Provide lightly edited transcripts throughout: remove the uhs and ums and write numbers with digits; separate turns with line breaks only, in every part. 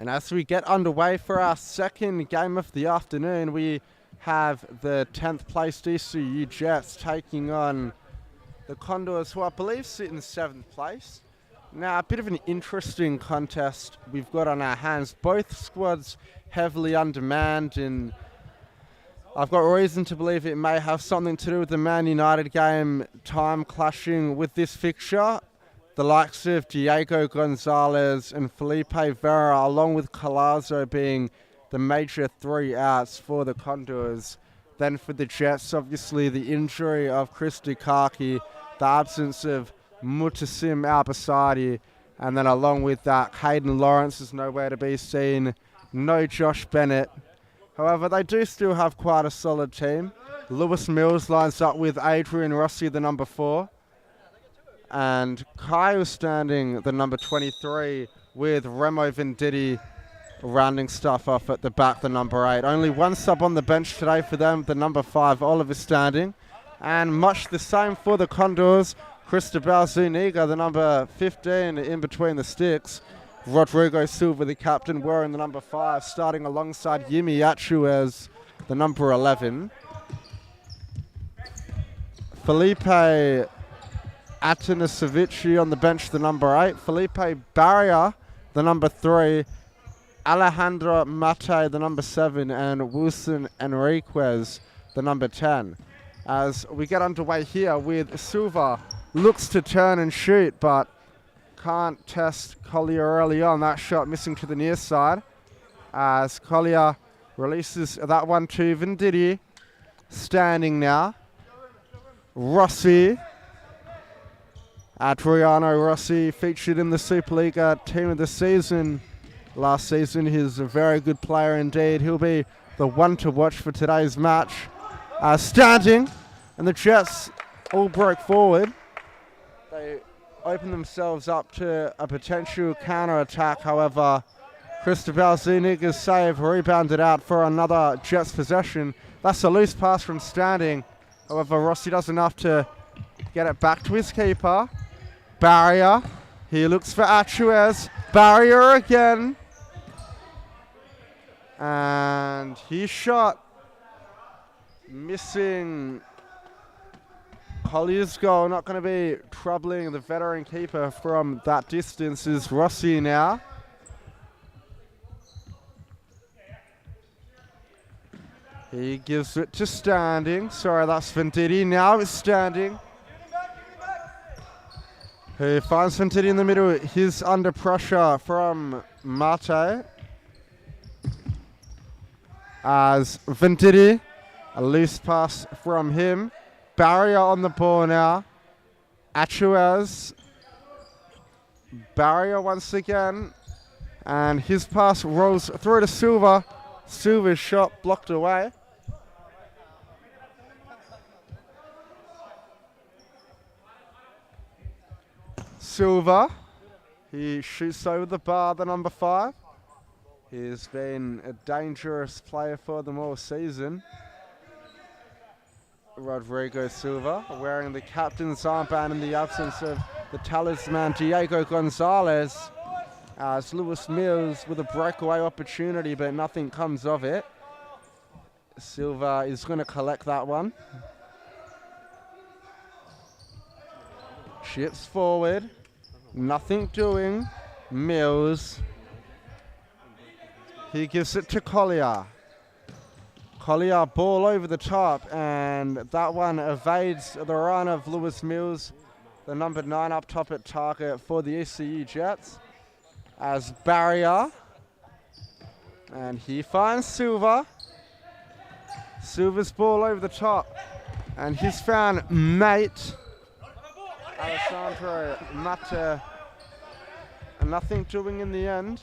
And as we get underway for our second game of the afternoon, we have the 10th placed ECU Jets taking on the Condors, who I believe sit in 7th place. Now, a bit of an interesting contest we've got on our hands. Both squads heavily undermanned, and I've got reason to believe it may have something to do with the Man United game time clashing with this fixture. The likes of Diego Gonzalez and Felipe Vera, along with Colazo, being the major three outs for the Condors. Then for the Jets, obviously the injury of Chris Dukaki, the absence of Mutasim Al-Basadi, and then along with that, Hayden Lawrence is nowhere to be seen. No Josh Bennett. However, they do still have quite a solid team. Lewis Mills lines up with Adrian Rossi, the number 4. And Kyle standing the number 23 with Remo Venditti rounding stuff off at the back, the number 8. Only one sub on the bench today for them, the number 5, Oliver Standing. And much the same for the Condors, Cristobal Zuniga, the number 15 in between the sticks. Rodrigo Silva, the captain, wearing the number 5, starting alongside Yimi Achuez, the number 11. Felipe Atanasevici on the bench, the number 8. Felipe Barria, the number 3. Alejandro Mate, the number 7. And Wilson Enriquez, the number 10. As we get underway here with Silva, looks to turn and shoot, but can't test Collier early on. That shot missing to the near side. As Collier releases that one to Venditti. Standing now. Rossi. Adriano Rossi featured in the Supa-Liga team of the season last season. He's a very good player indeed. He'll be the one to watch for today's match. Standing, and the Jets all broke forward. They opened themselves up to a potential counter-attack. However, Cristobal Zuniga's save rebounded out for another Jets possession. That's a loose pass from Standing. However, Rossi does enough to get it back to his keeper. Barrier. He looks for Achuez. Barrier again. And he shot. Missing Collier's goal. Not going to be troubling the veteran keeper from that distance is Rossi now. He gives it to Standing. Sorry, that's Venditti. Now it's Standing. Who finds Venditti in the middle. He's under pressure from Mate. As Venditti, a loose pass from him. Barrier on the ball now. Achuez. Barrier once again. And his pass rolls through to Silva. Silva's shot blocked away. Silva, he shoots over the bar, the number 5. He's been a dangerous player for them all season. Rodrigo Silva wearing the captain's armband in the absence of the talisman Diego Gonzalez. As Lewis Mills with a breakaway opportunity, but nothing comes of it. Silva is going to collect that one. Chips forward. Nothing doing. Mills. He gives it to Collier. Collier ball over the top, and that one evades the run of Lewis Mills, the number 9 up top at target for the ECU Jets. As Barrier. And he finds Silva. Silva's ball over the top. And he's found mate. Alessandro Mate. Nothing doing in the end.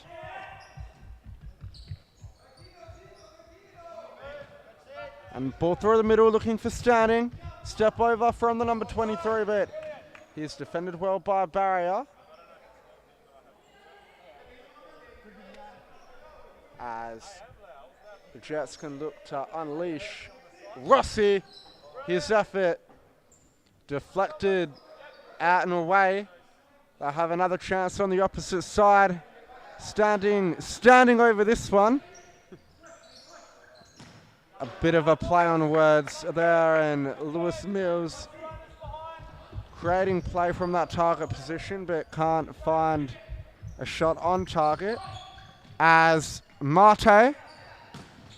And ball through the middle looking for Standing. Step over from the number 23, but he's defended well by Barrier. As the Jets can look to unleash Rossi. His effort deflected out and away. They'll have another chance on the opposite side. Standing over this one. A bit of a play on words there, and Lewis Mills creating play from that target position, but can't find a shot on target. As Mate,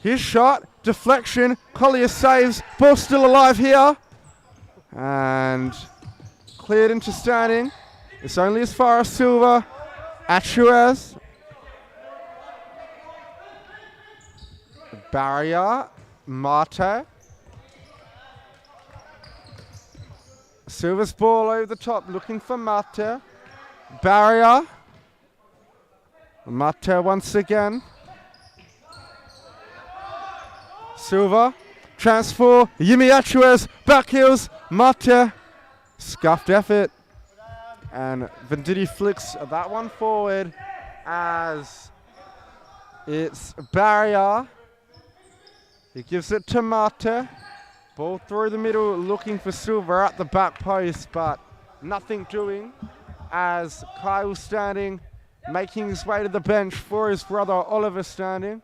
his shot, deflection, Collier saves, ball still alive here, and cleared into standing. It's only as far as Silva. Achuez. Barrier. Mate. Silva's ball over the top, looking for Mate. Barrier. Mate once again. Silva. Transfer. Yimi Achuez. Back heels. Mate. Scuffed effort. And Venditti flicks that one forward as it's Barrier. He gives it to Mate. Ball through the middle, looking for Silva at the back post, but nothing doing as Kyle Standing making his way to the bench for his brother Oliver Standing.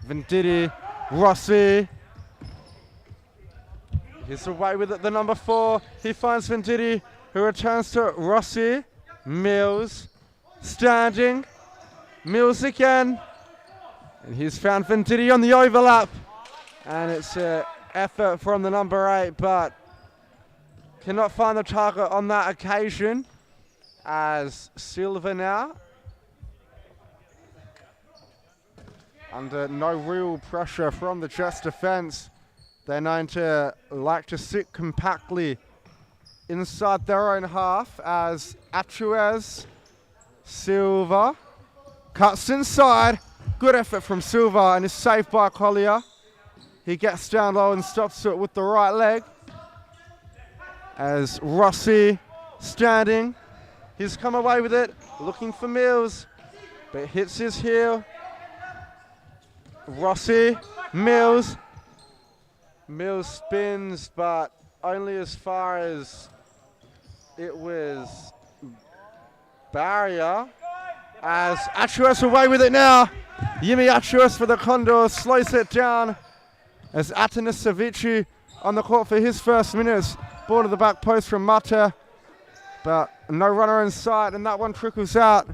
Venditti, Rossi. He's away with it, the number 4. He finds Venditti, who returns to Rossi. Mills, Standing. Mills again. And he's found Venditti on the overlap. And it's an effort from the number 8, but cannot find the target on that occasion. As Silva now, under no real pressure from the Jets defense. They're known to like to sit compactly inside their own half as Achuez, Silva, cuts inside. Good effort from Silva and is saved by Collier. He gets down low and stops it with the right leg. As Rossi Standing. He's come away with it, looking for Mills, but hits his heel. Rossi, Mills. Mills spins, but only as far as it was Barrier. As Achuez away with it now. Yimi Achuez for the Condors slows it down. As Atanas Savici on the court for his first minutes. Ball to the back post from Mate, but no runner in sight, and that one trickles out.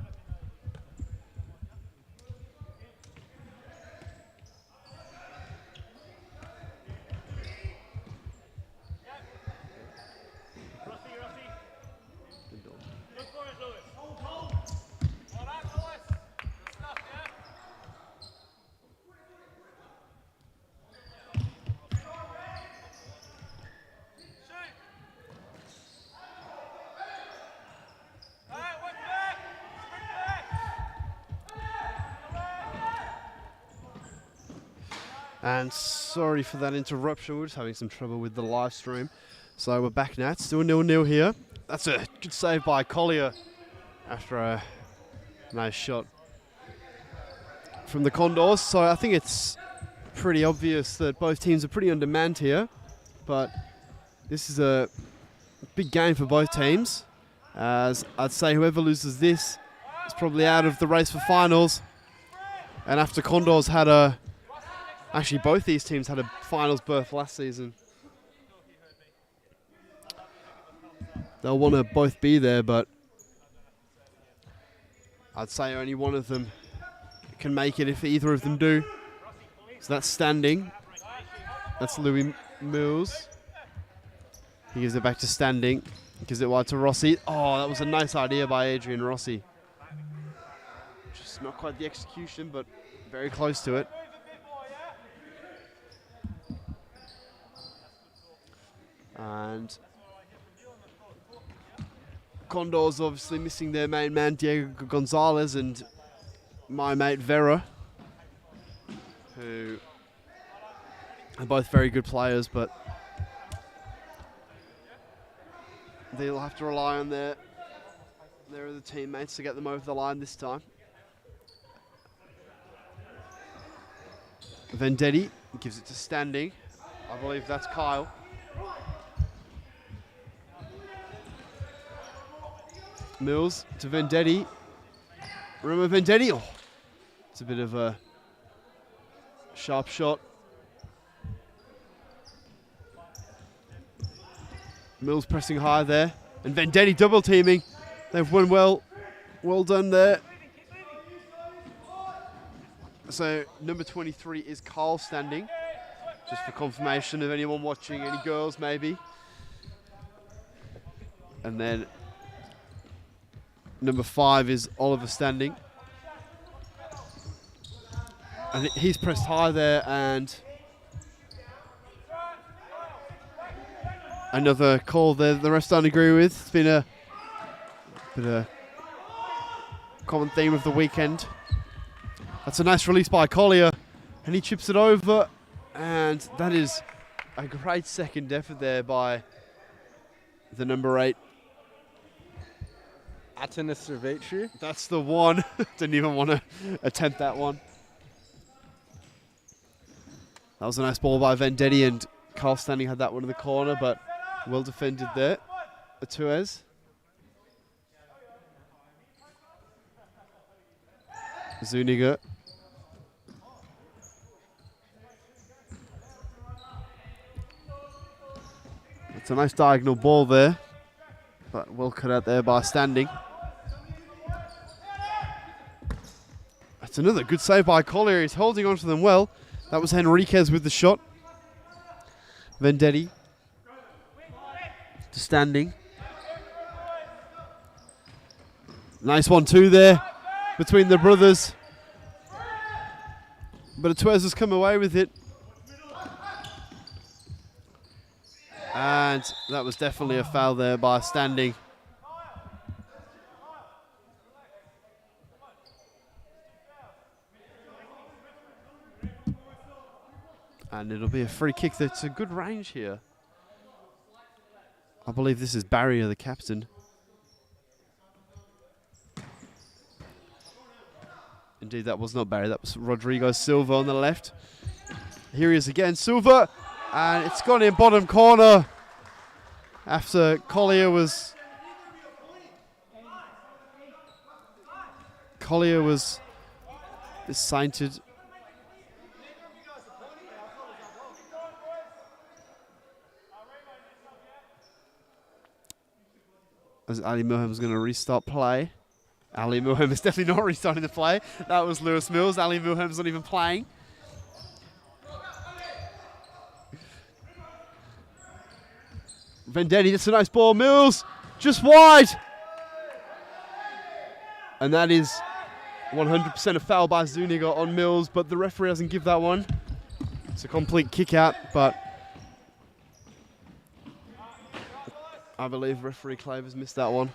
And sorry for that interruption, we're just having some trouble with the live stream. So we're back now, it's still 0-0 here. That's a good save by Collier after a nice shot from the Condors. So I think it's pretty obvious that both teams are pretty undermanned here. But this is a big game for both teams. As I'd say whoever loses this is probably out of the race for finals. And after Condors had a... Actually, both these teams had a finals berth last season. They'll want to both be there, but I'd say only one of them can make it if either of them do. So that's Standing. That's Louis Mills. He gives it back to Standing. Gives it wide to Rossi. Oh, that was a nice idea by Adrian Rossi. Just not quite the execution, but very close to it. And Condors obviously missing their main man, Diego Gonzalez, and my mate, Vera, who are both very good players, but they'll have to rely on their other teammates to get them over the line this time. Venditti gives it to Standing. I believe that's Kyle. Mills to Venditti. Remember Vendetti? Oh, it's a bit of a sharp shot. Mills pressing high there. And Vendetti double teaming. They've won well. Well done there. So number 23 is Carl standing. Just for confirmation of anyone watching, any girls maybe. And then number 5 is Oliver standing. And he's pressed high there, and another call there the rest don't agree with. It's been a bit of a common theme of the weekend. That's a nice release by Collier, and he chips it over, and that is a great second effort there by the number 8.
Atanasevic.
That's the one. Didn't even want to attempt that one. That was a nice ball by Vendetti, and Carl Standing had that one in the corner, but well defended there. Atuez. Zuniga. It's a nice diagonal ball there, but well cut out there by Standing. That's another good save by Collier. He's holding on to them well. That was Henriquez with the shot. Vendetti to Standing. Nice 1-2 there between the brothers. But Atuez has come away with it. And that was definitely a foul there by Standing. And it'll be a free kick that's a good range here. I believe this is Barrier, the captain. Indeed, that was not Barrier. That was Rodrigo Silva on the left. Here he is again, Silva. And it's gone in bottom corner after Collier was sighted. As Ali Milham is going to restart play. Ali Milham is definitely not restarting the play. That was Lewis Mills. Ali Milham's not even playing. Vendetti, that's a nice ball. Mills, just wide. And that is 100% a foul by Zuniga on Mills, but the referee doesn't give that one. It's a complete kick out, but I believe referee Clavers missed that one.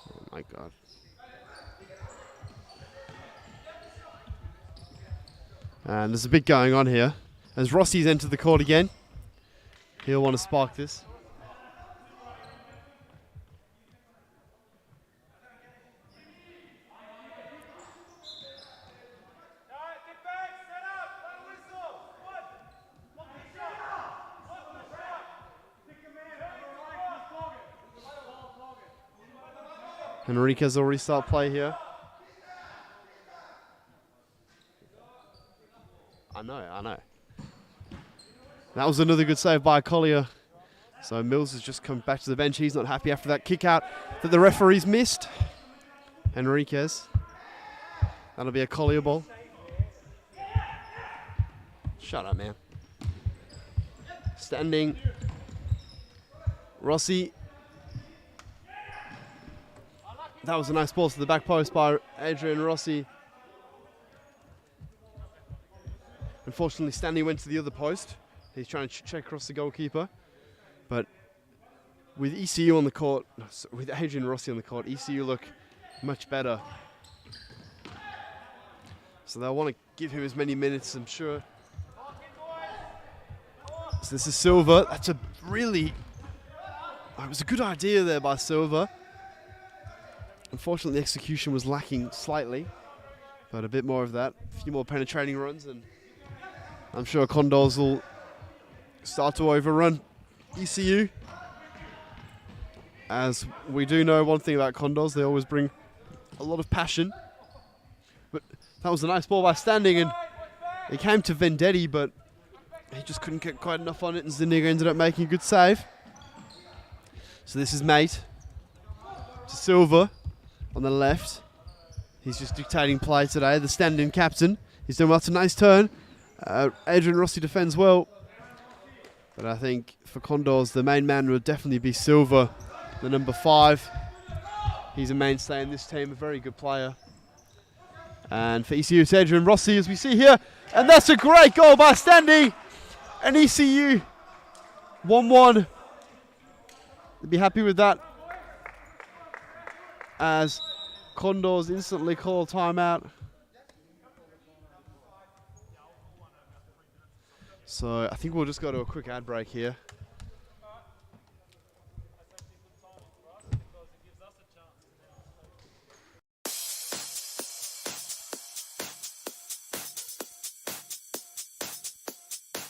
Oh my God. And there's a bit going on here. As Rossi's entered the court again, he'll want to spark this. Enriquez will restart play here. I know. That was another good save by Collier. So Mills has just come back to the bench. He's not happy after that kick out that the referees missed. Enriquez. That'll be a Collier ball. Shut up, man. Standing. Rossi. That was a nice ball to the back post by Adrian Rossi. Unfortunately, Stanley went to the other post. He's trying to check across the goalkeeper. But with ECU on the court, with Adrian Rossi on the court, ECU look much better. So they'll want to give him as many minutes, I'm sure. So this is Silva. That's a really... it was a good idea there by Silva. Unfortunately, the execution was lacking slightly. But a bit more of that. A few more penetrating runs, and I'm sure Condors will start to overrun ECU. As we do know one thing about Condors, they always bring a lot of passion. But that was a nice ball by Standing, and it came to Vendetti, but he just couldn't get quite enough on it, and Zuniga ended up making a good save. So this is Mate to Silva on the left. He's just dictating play today, the stand-in captain. He's doing well. It's a nice turn. Adrian Rossi defends well. But I think for Condors, the main man would definitely be Silva, the number 5. He's a mainstay in this team, a very good player. And for ECU, it's Adrian Rossi, as we see here. And that's a great goal by Standing. And ECU 1-1. They'd be happy with that, as Condors instantly call timeout. So I think we'll just go to a quick ad break here.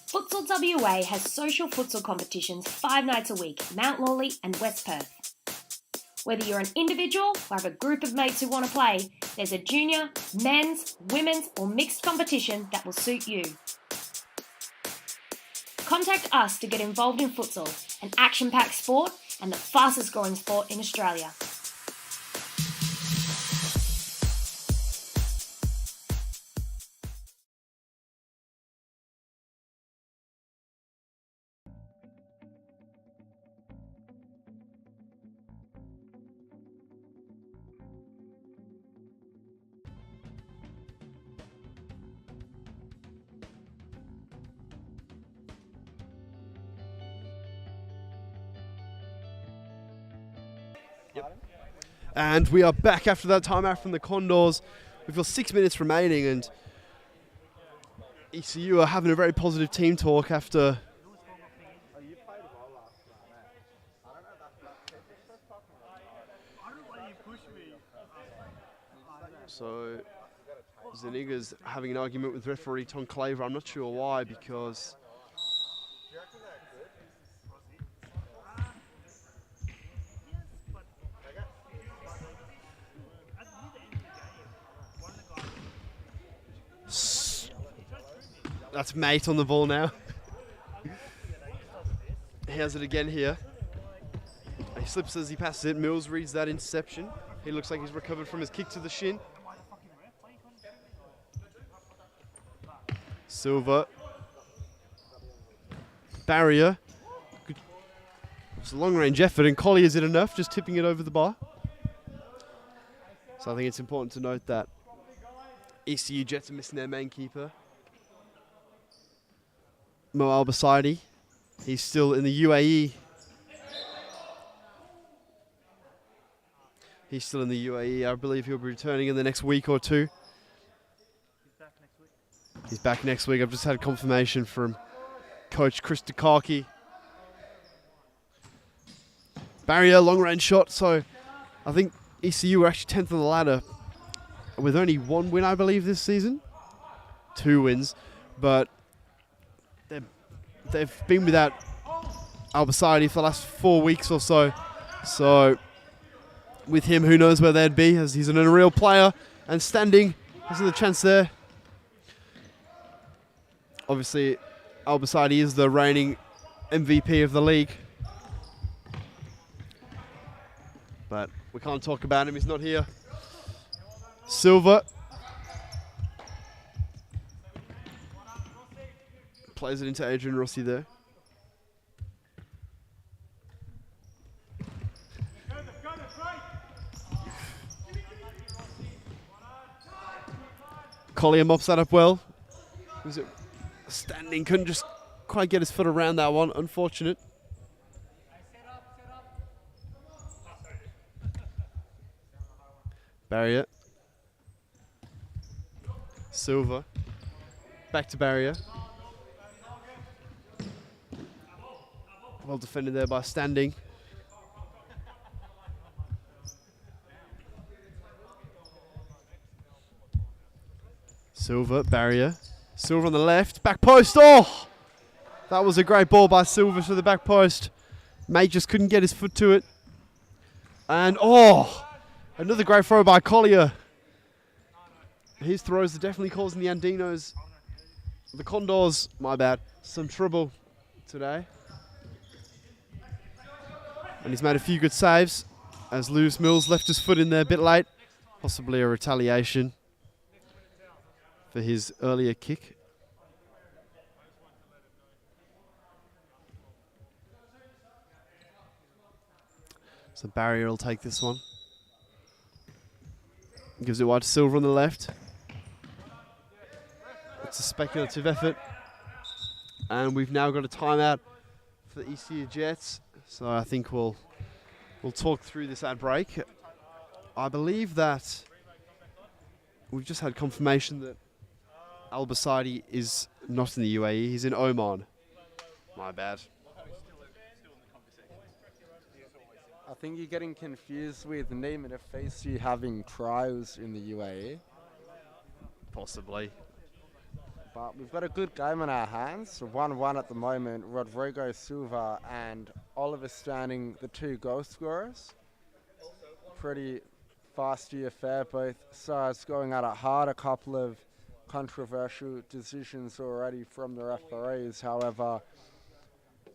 Futsal WA has social futsal competitions 5 nights a week, Mount Lawley and West Perth. Whether you're an individual or have a group of mates who want to play, there's a junior, men's, women's or mixed competition that will suit you. Contact us to get involved in futsal, an action-packed sport and the fastest growing sport in Australia.
And we are back after that timeout from the Condors. We've got 6 minutes remaining, and ECU are having a very positive team talk after. So Zuniga's having an argument with referee Tom Claver. I'm not sure why, because that's Mate on the ball now. He has it again here. He slips as he passes it. Mills reads that interception. He looks like he's recovered from his kick to the shin. Silva. Barrier. Good. It's a long-range effort, and Collier, is it enough? Just tipping it over the bar. So I think it's important to note that ECU Jets are missing their main keeper, Mo Al-Basaidi. He's still in the UAE. He's still in the UAE. I believe he'll be returning in the next week or two. He's back next week. I've just had confirmation from Coach Chris Dukaki. Barrier, long-range shot. So I think ECU are actually 10th on the ladder with only 1 win, I believe, this season. 2 wins. But they've been without Al-Basaidi for the last 4 weeks or so. So with him, who knows where they'd be, as he's an unreal player. And Standing has the chance there. Obviously, Al-Basaidi is the reigning MVP of the league. But we can't talk about him, he's not here. Silva. Plays it into Adrian Rossi there. Collier mops that up well. Was it Standing? Couldn't just quite get his foot around that one. Unfortunate. Barrier. Silva. Back to Barrier. Well defended there by Standing. Silva, Barrier. Silva on the left, back post. Oh! That was a great ball by Silva to the back post. Mate just couldn't get his foot to it. And, oh, another great throw by Collier. His throws are definitely causing the Andinos, the Condors, my bad, some trouble today. And he's made a few good saves as Lewis Mills left his foot in there a bit late. Possibly a retaliation for his earlier kick. So Barrier will take this one. Gives it wide to Silver on the left. It's a speculative effort. And we've now got a timeout for the ECU Jets. So I think we'll talk through this ad break. I believe that we've just had confirmation that Al-Basadi is not in the UAE. He's in Oman. My bad.
I think you're getting confused with Neiman Afesi having trials in the UAE.
Possibly.
But we've got a good game on our hands. 1-1 at the moment. Rodrigo Silva and Oliver Standing, the two goal scorers. Pretty feisty affair. Both sides going at it hard. A couple of controversial decisions already from the referees. However,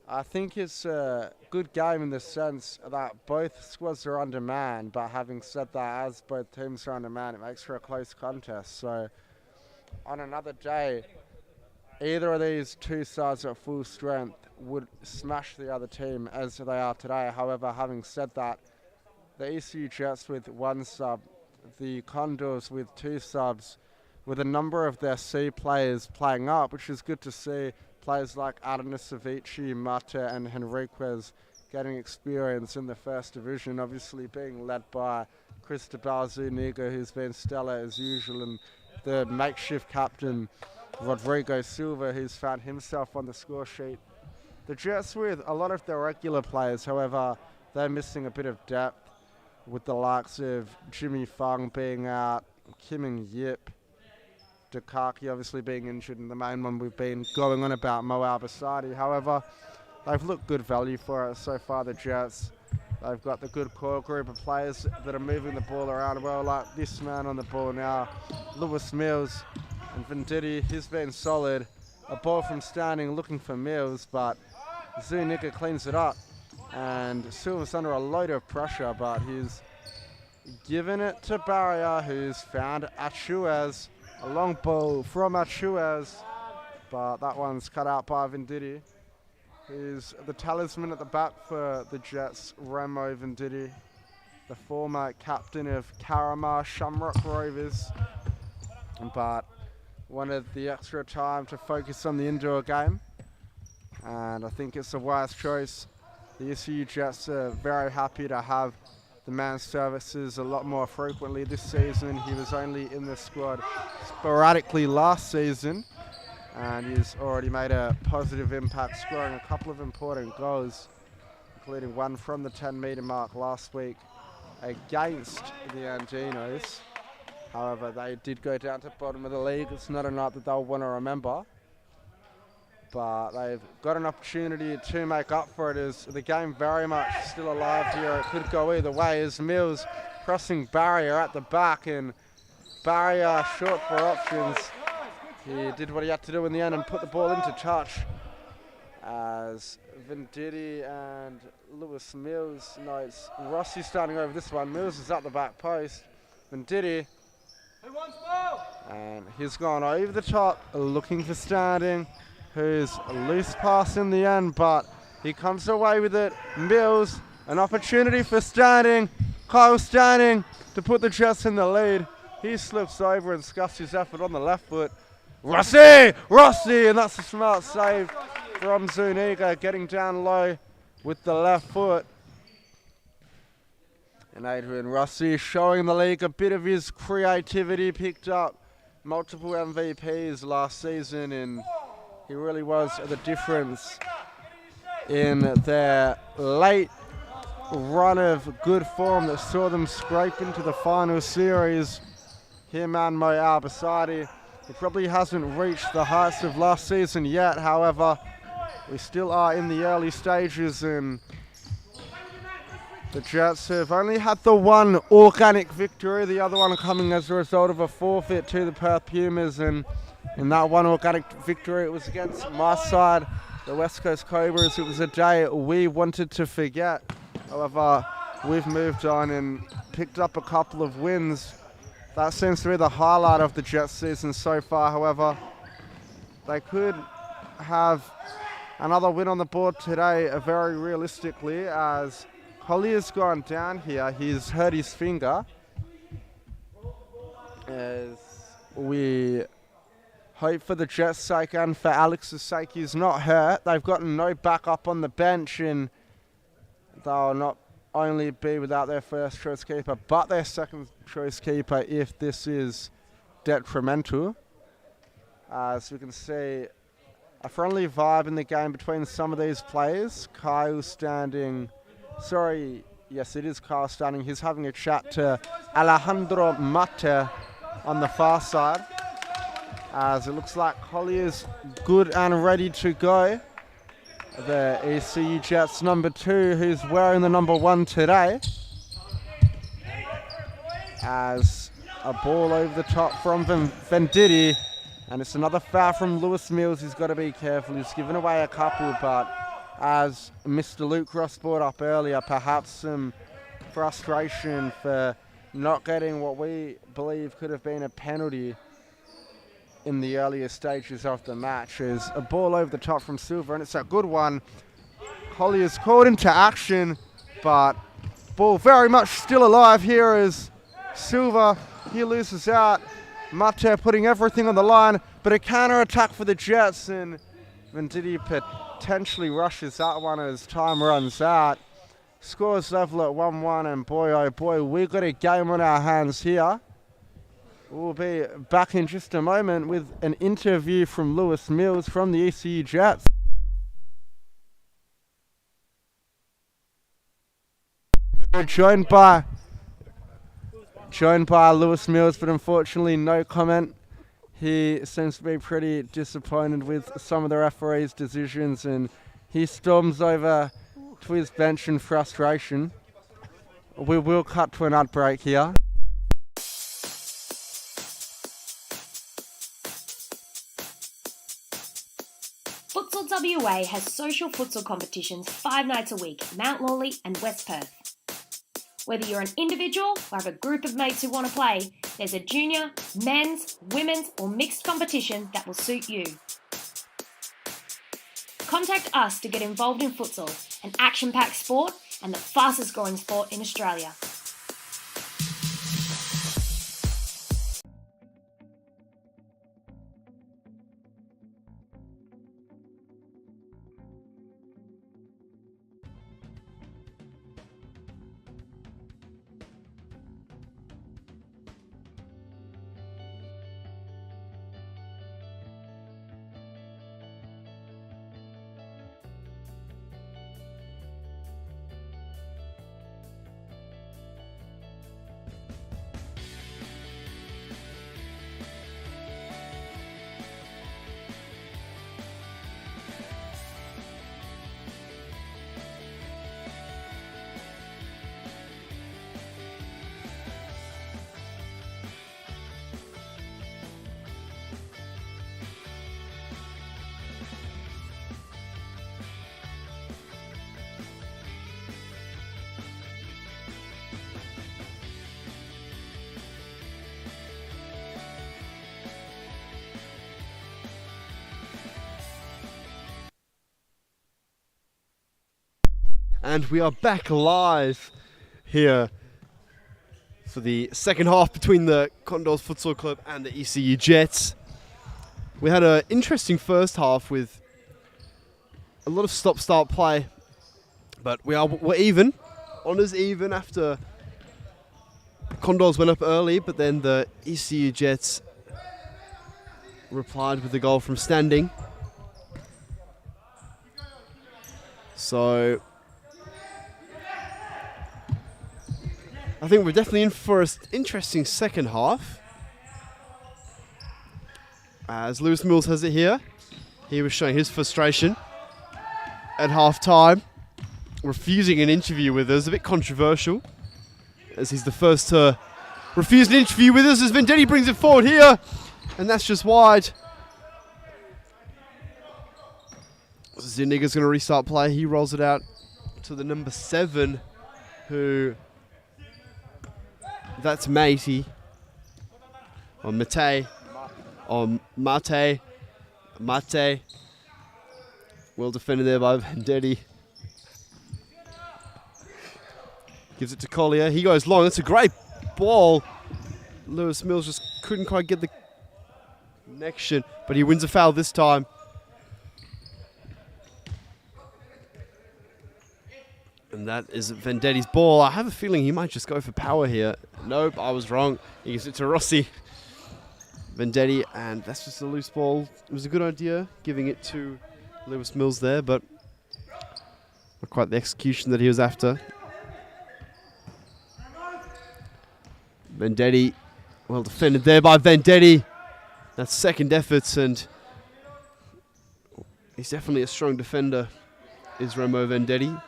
I think it's a good game in the sense that both squads are undermanned. But having said that, as both teams are undermanned, it makes for a close contest. So on another day, either of these two sides at full strength would smash the other team as they are today. However, having said that, the ECU Jets with one sub, the Condors with two subs, with a number of their C players playing up, which is good to see. Players like Adanasevici, Mate and Henriquez getting experience in the first division, obviously being led by Cristobal Zuniga, who's been stellar as usual, and the makeshift captain, Rodrigo Silva, who's found himself on the score sheet. The Jets with a lot of their regular players, however, they're missing a bit of depth with the likes of Jimmy Fung being out, Kim and Yip, Dukaki obviously being injured, and the main one we've been going on about, Mo Al-Basadi. However, they've looked good value for it so far, the Jets. They've got the good core group of players that are moving the ball around well, like this man on the ball now, Lewis Mills. And Venditti, he's been solid. A ball from Standing looking for Mills, but Zuniga cleans it up. And Silva's under a load of pressure, but he's given it to Barrier, who's found Achuez. A long ball from Achuez, but that one's cut out by Venditti. He's the talisman at the back for the Jets, Remo Venditti, the former captain of Caramar Shamrock Rovers, but wanted the extra time to focus on the indoor game, and I think it's a wise choice. The ECU Jets are very happy to have the man's services a lot more frequently this season. He was only in the squad sporadically last season, and he's already made a positive impact, scoring a couple of important goals, including one from the 10-metre mark last week against the Andinos. However, they did go down to the bottom of the league. It's not a night that they'll want to remember, but they've got an opportunity to make up for it, as the game very much still alive here. It could go either way, as Mills crossing Barrier at the back, and Barrier short for options. He did what he had to do in the end and put the ball into touch, as Venditti and Lewis Mills. No, it's Rossi starting over this one. Mills is at the back post. Venditti, and he's gone over the top, looking for Standing, who's a loose pass in the end, but he comes away with it. Mills, an opportunity for Standing. Kyle Standing to put the Jets in the lead. He slips over and scuffs his effort on the left foot. Rossi, and that's a smart save from Zuniga, getting down low with the left foot. And Adrian Rossi showing the league a bit of his creativity, picked up multiple MVPs last season, and he really was the difference in their late run of good form that saw them scrape into the final series. Him and Mo Al-Basadi. He probably hasn't reached the heights of last season yet, however, we still are in the early stages, and The Jets have only had the one organic victory, the other one coming as a result of a forfeit to the Perth Pumas, and in that one organic victory it was against my side, the West Coast Cobras. It was a day we wanted to forget. However, we've moved on and picked up a couple of wins. That seems to be the highlight of the Jets season so far. However, they could have another win on the board today, very realistically, as Collier's gone down here. He's hurt his finger. As we hope for the Jets' sake and for Alex's sake he's not hurt. They've got no backup on the bench, and they'll not only be without their first choice keeper, but their second choice keeper if this is detrimental. As we can see, a friendly vibe in the game between some of these players. Kyle standing... Yes, it is Kyle standing. He's having a chat to Alejandro Mate on the far side. As it looks like Collier's good and ready to go. The ECU Jets number 2, who's wearing the number 1 today. As a ball over the top from Venditti. And it's another foul from Lewis Mills. He's got to be careful. He's given away a couple, but as Mr. Luke Ross brought up earlier, perhaps some frustration for not getting what we believe could have been a penalty in the earlier stages of the match. Is a ball over the top from Silver, and it's a good one. Collier's called into action, but ball very much still alive here as Silver, he loses out. Mate putting everything on the line, but a counter-attack for the Jets, and Venditti potentially rushes that one as time runs out. Scores level at 1-1, and boy, oh boy, we've got a game on our hands here. We'll be back in just a moment with an interview from Lewis Mills from the ECU Jets. We're joined by Lewis Mills, but unfortunately no comment. He seems to be pretty disappointed with some of the referee's decisions, and he storms over to his bench in frustration. We will cut to an ad break here.
Futsal WA has social futsal competitions 5 nights a week, Mount Lawley and West Perth. Whether you're an individual or have a group of mates who want to play, there's a junior, men's, women's or mixed competition that will suit you. Contact us to get involved in futsal, an action-packed sport and the fastest growing sport in Australia.
And we are back live here for the second half between the Condors Futsal Club and the ECU Jets. We had an interesting first half with a lot of stop-start play, but we're even. Honours even after Condors went up early, but then the ECU Jets replied with a goal from standing. So I think we're definitely in for an interesting second half. As Lewis Mills has it here, he was showing his frustration at half time refusing an interview with us. A bit controversial, as he's the first to refuse an interview with us, as Vendetti brings it forward here, and that's just wide. Zuniga's going to restart play. He rolls it out to the number 7, who... That's Matey. Or Mate. Or Mate. Mate. Well defended there by Vendetti. Gives it to Collier. He goes long. That's a great ball. Lewis Mills just couldn't quite get the connection, but he wins a foul this time. And that is Vendetti's ball. I have a feeling he might just go for power here. Nope, I was wrong. He gives it to Rossi. Vendetti, and that's just a loose ball. It was a good idea giving it to Lewis Mills there, but not quite the execution that he was after. Vendetti, well defended there by Vendetti. That's second efforts, and he's definitely a strong defender, is Remo Vendetti.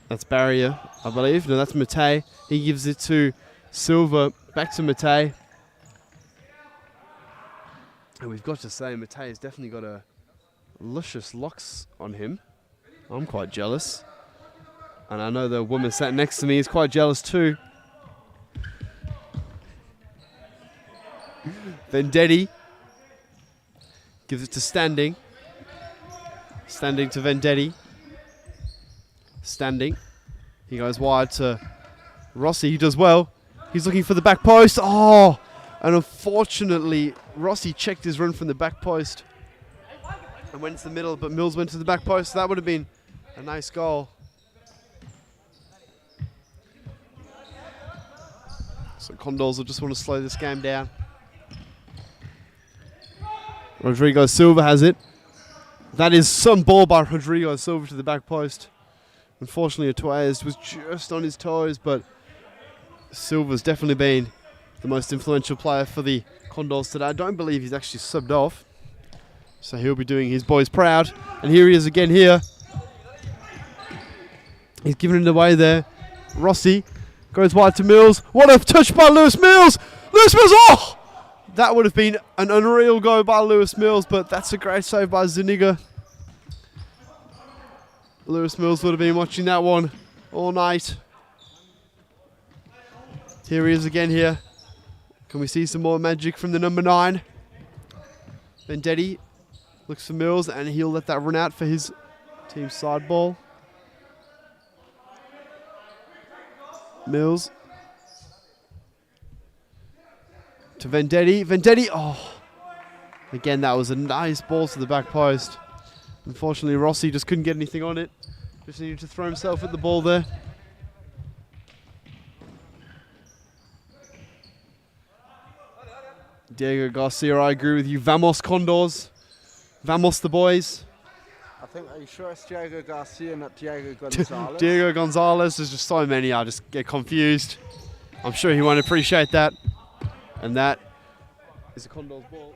That's Barrier, I believe. No, that's Mate. He gives it to Silva. Back to Mate. And we've got to say, Mate has definitely got a luscious locks on him. I'm quite jealous. And I know the woman sat next to me is quite jealous too. Vendetti gives it to Standing. Standing to Vendetti. Standing. He goes wide to Rossi. He does well. He's looking for the back post. Oh! And unfortunately, Rossi checked his run from the back post and went to the middle, but Mills went to the back post. That would have been a nice goal. So Condors will just want to slow this game down. Rodrigo Silva has it. That is some ball by Rodrigo Silva to the back post. Unfortunately, Atuayes was just on his toes, but Silva's definitely been the most influential player for the Condors today. I don't believe he's actually subbed off, so he'll be doing his boys proud. And here he is again here. He's giving it away there. Rossi goes wide to Mills. What a touch by Lewis Mills! Lewis Mills, oh! That would have been an unreal goal by Lewis Mills, but that's a great save by Zuniga. Lewis Mills would have been watching that one all night. Here he is again here. Can we see some more magic from the number 9? Vendetti looks for Mills, and he'll let that run out for his team side ball. Mills. To Vendetti. Vendetti, oh. Again, that was a nice ball to the back post. Unfortunately, Rossi just couldn't get anything on it. Just needed to throw himself at the ball there. Diego Garcia, I agree with you. Vamos Condors. Vamos the boys.
I think, are you sure it's Diego Garcia, not Diego Gonzalez?
Diego Gonzalez, there's just so many, I just get confused. I'm sure he won't appreciate that. And that is a Condors ball.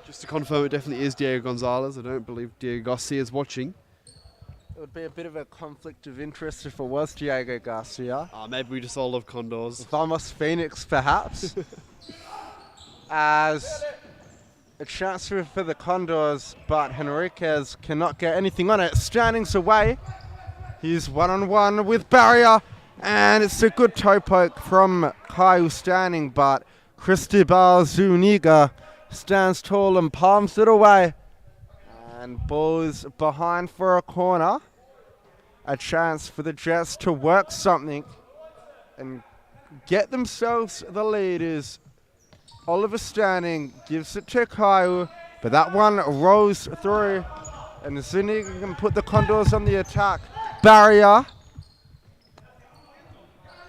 Just to confirm, it definitely is Diego Gonzalez. I don't believe Diego Garcia is watching.
It would be a bit of a conflict of interest if it was Diego Garcia.
Maybe we just all love Condors.
Vamos Phoenix, perhaps. As a chance for the Condors, but Henriquez cannot get anything on it. Standing's away. He's one-on-one with Barrier. And it's a good toe poke from Kyle Standing, but Cristobal Zuniga stands tall and palms it away. And ball's behind for a corner. A chance for the Jets to work something and get themselves the lead. Is Oliver Standing gives it to Kyle, but that one rolls through. And Zuniga can put the Condors on the attack. Barrier.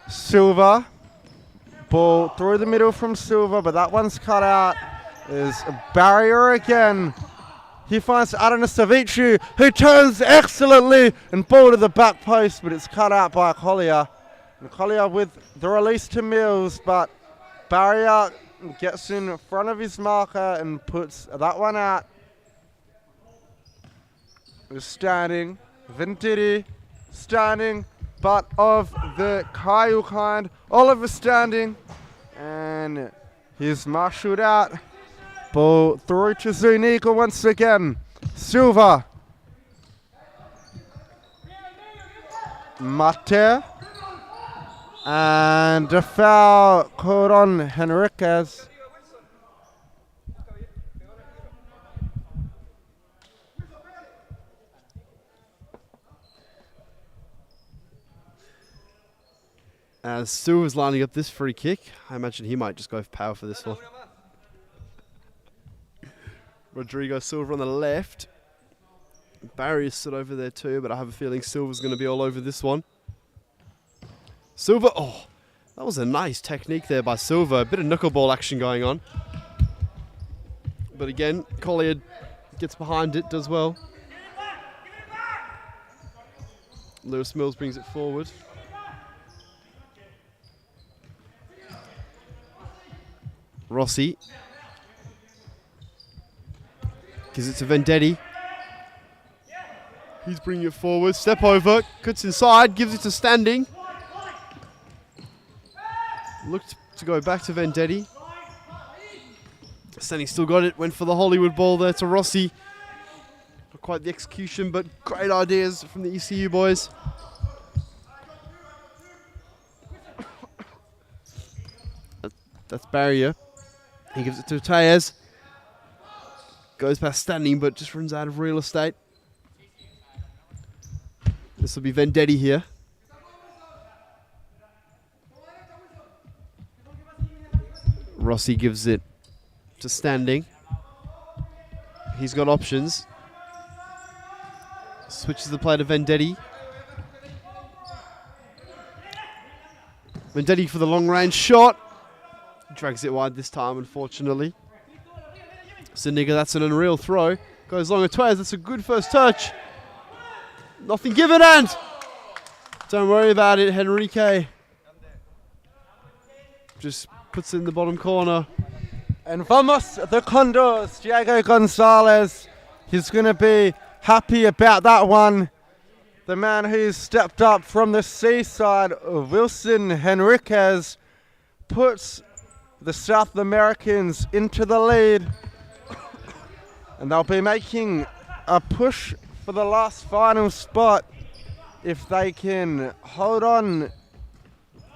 Silva, ball through the middle from Silva, but that one's cut out. Is a Barrier again. He finds Adanasavici, who turns excellently and ball to the back post, but it's cut out by Collier. And Collier with the release to Mills, but Barrier gets in front of his marker and puts that one out. is standing. Ventiti standing, but of the Kyle kind. Oliver standing, and he's marshalled out. Ball through to Zuniga once again. Silva. Mate. And a foul called on Henriquez.
As Silva's lining up this free kick, I imagine he might just go for power for this one. Rodrigo Silva on the left. Barry is stood over there too, but I have a feeling Silva's going to be all over this one. Silva, oh, that was a nice technique there by Silva. A bit of knuckleball action going on. But again, Collier gets behind it, does well. Lewis Mills brings it forward. Rossi gives it to Vendetti. He's bringing it forward. Step over. Cuts inside. Gives it to Standing. Looked to go back to Vendetti. Standing still got it. Went for the Hollywood ball there to Rossi. Not quite the execution, but great ideas from the ECU boys. That's Barrier. He gives it to Tayez. Goes past Standing, but just runs out of real estate. This will be Vendetti here. Rossi gives it to Standing. He's got options. Switches the play to Vendetti. Vendetti for the long range shot. Drags it wide this time, unfortunately. Zuniga, that's an unreal throw. Goes long at Twaz. That's a good first touch. Nothing given, and don't worry about it, Henrique. Just puts it in the bottom corner.
And vamos, the Condors, Diego Gonzalez. He's going to be happy about that one. The man who's stepped up from the seaside, Wilson Henriquez, puts the South Americans into the lead. And they'll be making a push for the last final spot if they can hold on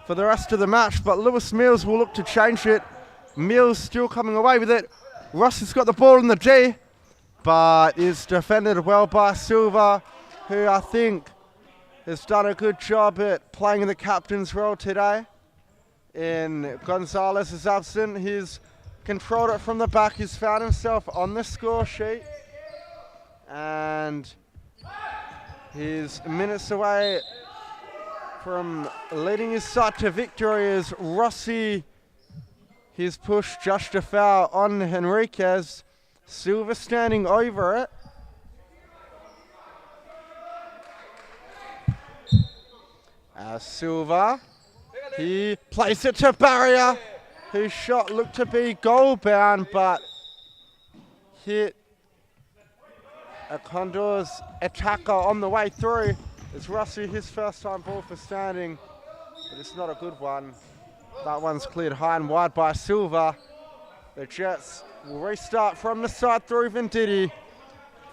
for the rest of the match. But Lewis Mills will look to change it. Mills still coming away with it. Ross has got the ball in the G, but is defended well by Silva, who I think has done a good job at playing in the captain's role today. In Gonzalez's absence, he's controlled it from the back. He's found himself on the score sheet, and he's minutes away from leading his side to victory as Rossi. He's pushed just a foul on Henriquez. Silva standing over it. Silva, he plays it to Barrier, whose shot looked to be goal bound, but hit a Condors attacker on the way through. It's Rossi, his first time ball for Standing, but it's not a good one. That one's cleared high and wide by Silva. The Jets will restart from the side through Venditti.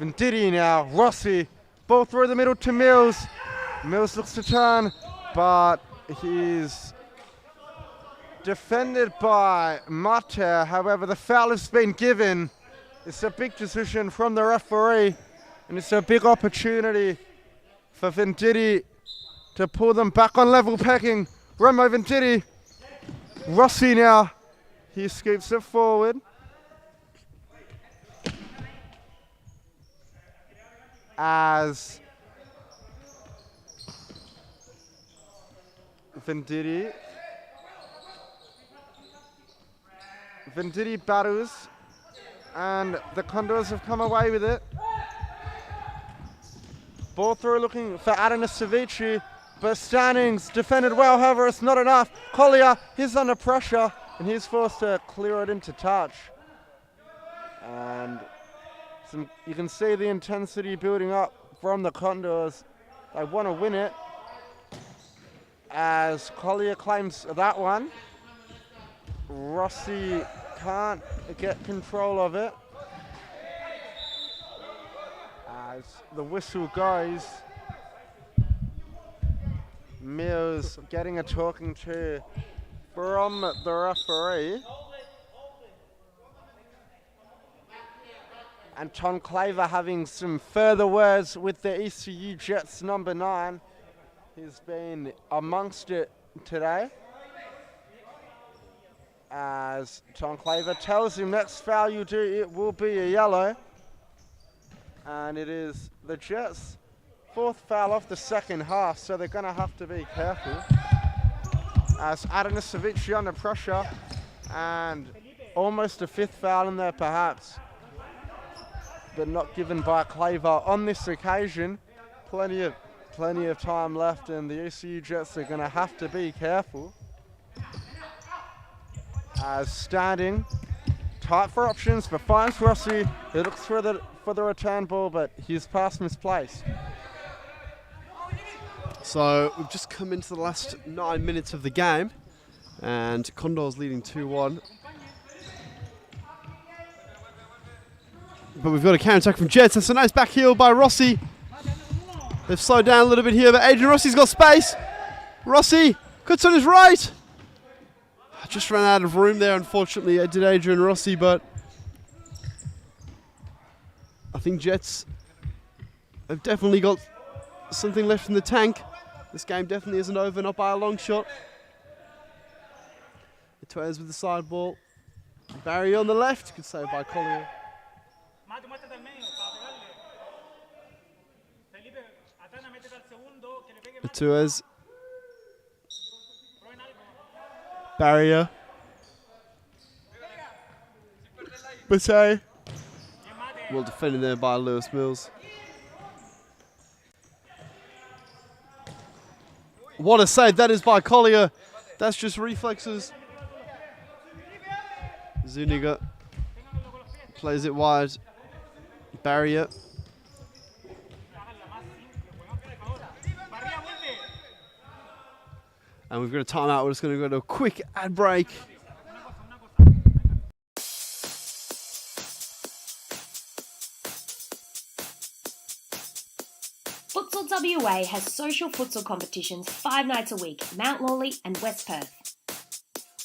Venditti now, Rossi, ball through the middle to Mills. Mills looks to turn, but he's defended by Mate. However, the foul has been given. It's a big decision from the referee, and it's a big opportunity for Venditti to pull them back on level pegging. Remo Venditti. Rossi now. He scoops it forward. As Venditti battles, and the Condors have come away with it. Ball through looking for Adana Savici, but Stanning's defended well, however it's not enough. Collier, he's under pressure, and he's forced to clear it into touch. And you can see the intensity building up from the Condors. They want to win it as Collier claims that one. Rossi can't get control of it as the whistle goes. Mills getting a talking to from the referee. And Tom Claver having some further words with the ECU Jets number 9. He's been amongst it today. As Tom Claver tells him next foul you do, it will be a yellow. And it is the Jets' 4th foul of the second half, so they're going to have to be careful. As Adanasevic under pressure, and almost a 5th foul in there perhaps, but not given by Claver on this occasion. Plenty of time left, and the ECU Jets are going to have to be careful. As Standing, tight for options, but finds Rossi. He looks for the return ball, but his pass misplaced.
So we've just come into the last 9 minutes of the game, and Condors leading 2-1. But we've got a counter-attack from Jets. That's a nice back heel by Rossi. They've slowed down a little bit here, but Adrian Rossi's got space. Rossi cuts on his right. Just ran out of room there, unfortunately, did Adrian Rossi, but I think Jets have definitely got something left in the tank. This game definitely isn't over, not by a long shot. Tuez with the side ball. Barry on the left, good save by Collier. Tuez. Barrier. Bate. Well defended there by Lewis Mills. What a save that is by Collier. That's just reflexes. Zuniga plays it wide. Barrier. And we've got a timeout. We're just going to go to a quick ad break.
Futsal WA has social futsal competitions 5 nights a week, Mount Lawley and West Perth.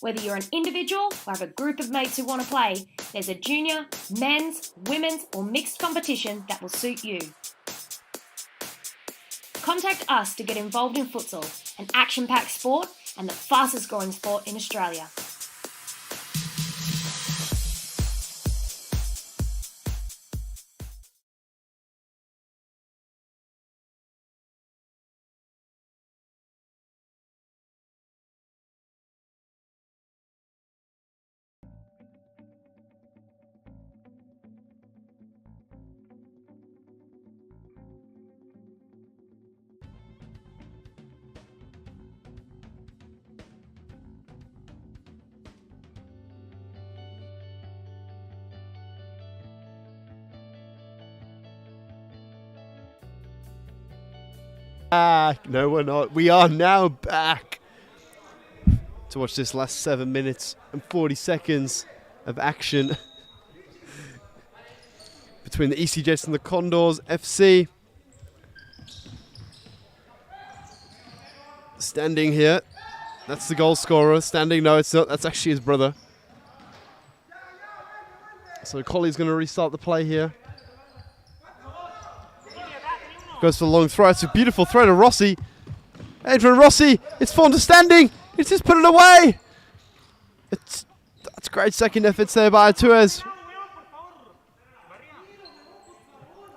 Whether you're an individual or have a group of mates who want to play, there's a junior, men's, women's or mixed competition that will suit you. Contact us to get involved in futsal, an action-packed sport and the fastest growing sport in Australia.
No, we're not. We are now back to watch this last 7 minutes and 40 seconds of action between the ECU Jets and the Condors FC. Standing here. That's the goal scorer. Standing, no, it's not. That's actually his brother. So Colley's going to restart the play here. Goes for the long throw. It's a beautiful throw to Rossi. Adrian Rossi. It's formed to Standing. It's just put it away. That's great second efforts there by Tuez.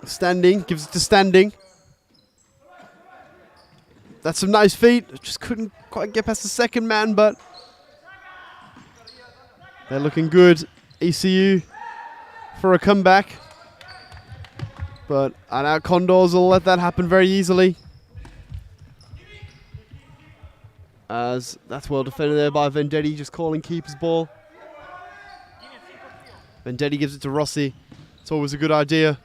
Standing. Gives it to Standing. That's some nice feet. Just couldn't quite get past the second man, but they're looking good. ECU for a comeback. But I know Condors will let that happen very easily. As that's well defended there by Vendetti, just calling keeper's ball. Vendetti gives it to Rossi. It's always a good idea.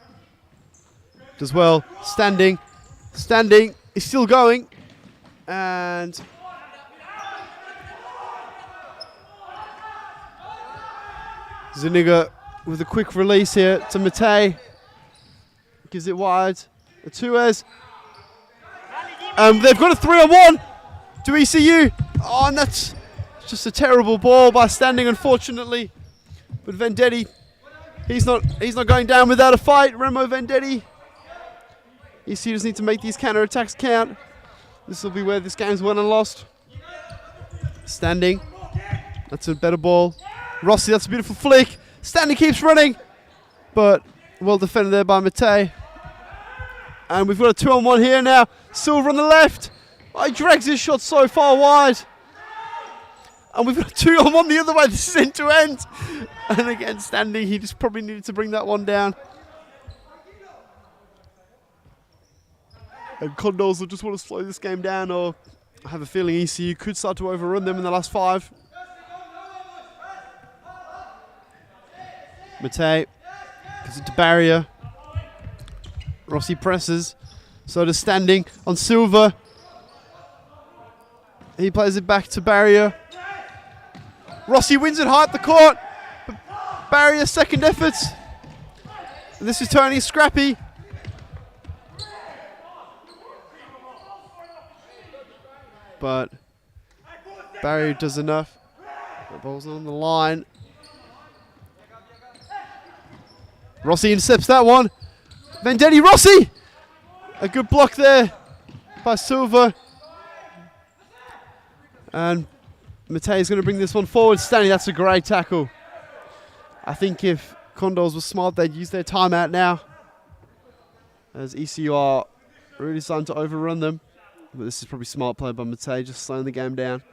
does well. Standing. He's still going. And Zuniga with a quick release here to Matej. Gives it wide. Atuez. They've got a 3-on-1 to ECU. Oh, and that's just a terrible ball by Standing, unfortunately. But Vendetti, he's not going down without a fight. Remo Vendetti. ECU just need to make these counter-attacks count. This will be where this game's won and lost. Standing. That's a better ball. Rossi, that's a beautiful flick. Standing keeps running. But well defended there by Matej. And we've got a 2-on-1 here now. Silver on the left. Oh, he drags his shot so far wide. And we've got a 2-on-1 the other way. This is end to end. And again, Standing, he just probably needed to bring that one down. And Condors will just want to slow this game down, or I have a feeling ECU could start to overrun them in the last 5. Matej gives it to Barrier. Rossi presses. So does Standing on Silva. He plays it back to Barrier. Rossi wins it high up the court. But Barrier's second efforts. And this is turning scrappy. But Barrier does enough. The ball's on the line. Rossi intercepts that one. Vendetti, Rossi! A good block there by Silva. And Matej is going to bring this one forward. Standing, that's a great tackle. I think if Condors were smart, they'd use their timeout now, as ECU are really starting to overrun them. But this is probably smart play by Matej, just slowing the game down.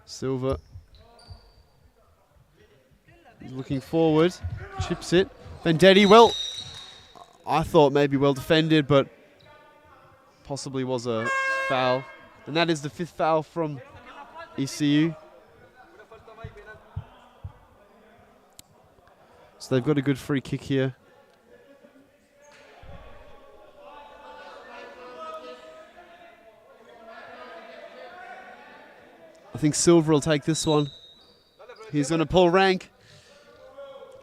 Silva. He's looking forward. Chips it. Vendetti, well, I thought maybe well defended, but possibly was a foul. And that is the 5th foul from ECU. So they've got a good free kick here. I think Silva will take this one. He's going to pull rank.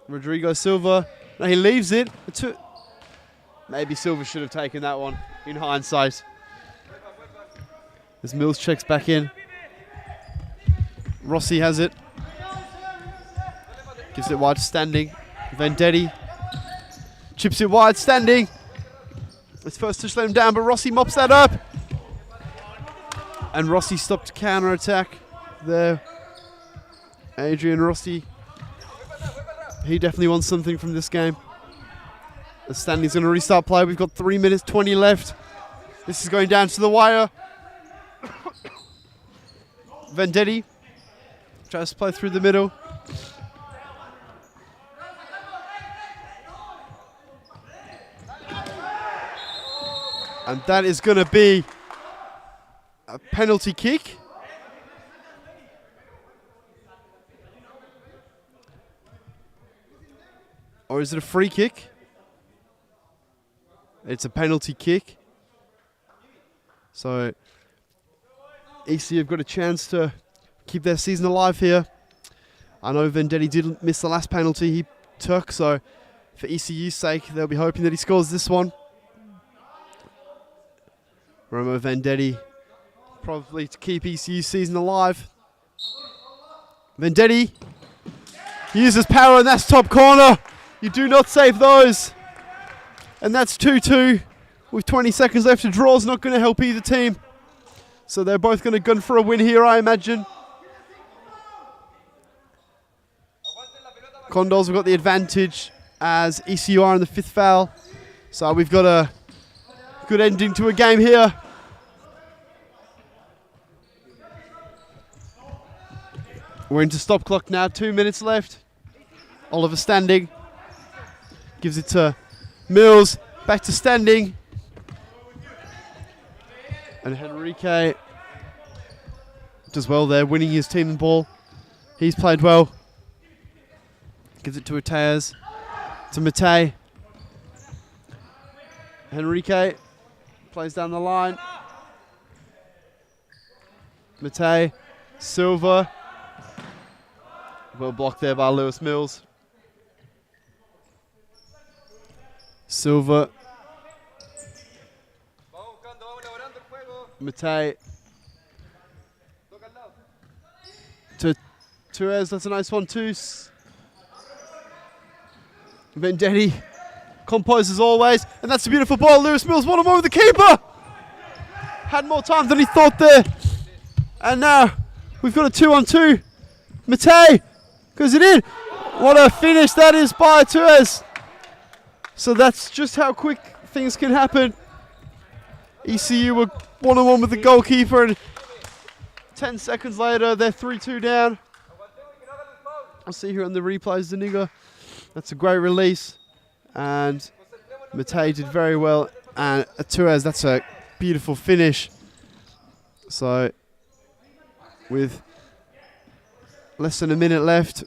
Rodrigo Silva. No, he leaves it. Maybe Silva should have taken that one in hindsight. As Mills checks back in. Rossi has it. Gives it wide to Standing. Vendetti. Chips it wide. Standing. It's first to slow him down, but Rossi mops that up. And Rossi stopped counter-attack there. Adrian Rossi. He definitely wants something from this game. The Standing's going to restart play. We've got 3 minutes 20 left. This is going down to the wire. Vendetti tries to play through the middle. And that is going to be a penalty kick. Or is it a free kick? It's a penalty kick. So ECU have got a chance to keep their season alive here. I know Vendetti didn't miss the last penalty he took, so for ECU's sake, they'll be hoping that he scores this one. Romo Vendetti, probably to keep ECU's season alive. Vendetti uses power, and that's top corner. You do not save those. And that's 2-2 with 20 seconds left. A draw's not going to help either team. So they're both going to gun for a win here, I imagine. Condors have got the advantage as ECU are in the 5th foul. So we've got a good ending to a game here. We're into stop clock now, 2 minutes left. Oliver Standing. Gives it to Mills. Back to Standing. And Henrique does well there, winning his team the ball. He's played well. Gives it to Mateas. To Matei. Henrique plays down the line. Matei. Silva. Well blocked there by Lewis Mills. Silva. Matei. To Tuez, that's a nice one too. Vendetti composes always, and that's a beautiful ball. Lewis Mills 1-on-1 with the keeper. Had more time than he thought there. And now we've got a 2-on-2. Matei goes it in. What a finish that is by Tuez. So that's just how quick things can happen. ECU were 1-on-1 with the goalkeeper, and 10 seconds later they're 3-2 down. I'll see here on the replays, Zuniga. That's a great release, and Matei did very well. And Tuez, that's a beautiful finish. So with less than a minute left,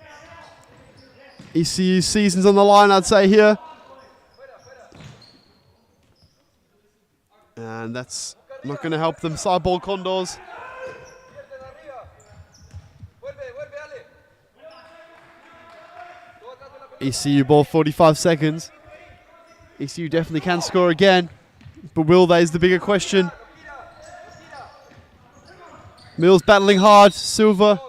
ECU season's on the line, I'd say here. And that's not going to help them. Side ball Condors. ECU ball, 45 seconds. ECU definitely can score again, but will they is the bigger question. Mills battling hard. Silva.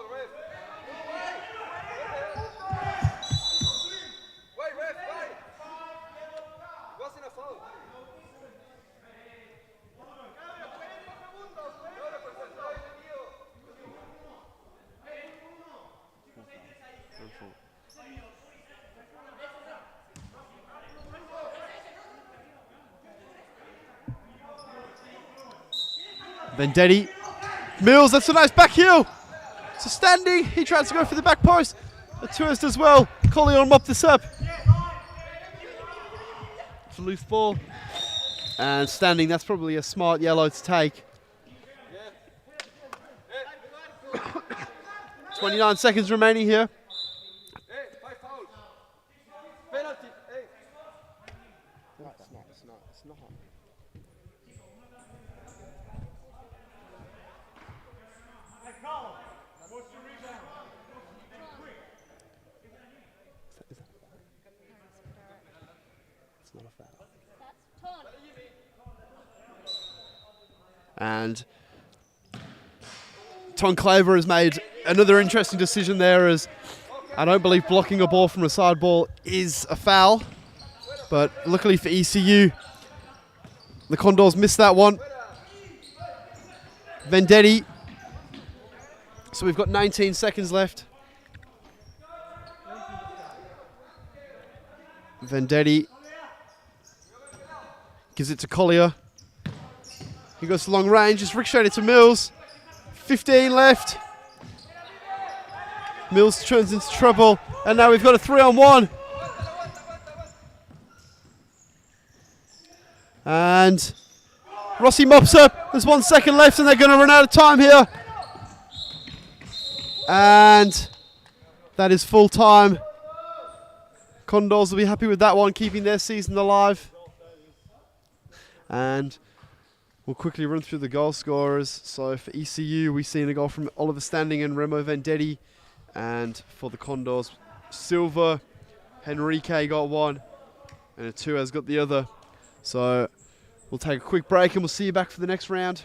Vendetti. Mills, that's a nice back heel. It's a standing. He tries to go for the back post. The Tuez as well. Collier mop this up. It's a loose ball. And standing, that's probably a smart yellow to take. 29 seconds remaining here. And Ton Claver has made another interesting decision there, as I don't believe blocking a ball from a side ball is a foul. But luckily for ECU, the Condors missed that one. Vendetti. So we've got 19 seconds left. Vendetti gives it to Collier. He goes to long range, just ricocheted to Mills. 15 left. Mills turns into trouble, and now we've got a 3-on-1. And Rossi mops up. There's 1 second left, and they're going to run out of time here. And that is full time. Condors will be happy with that one, keeping their season alive. And we'll quickly run through the goal scorers. So for ECU, we've seen a goal from Oliver Standing and Remo Vendetti. And for the Condors, Silva, Henrique got one, and Tuez got the other. So we'll take a quick break and we'll see you back for the next round.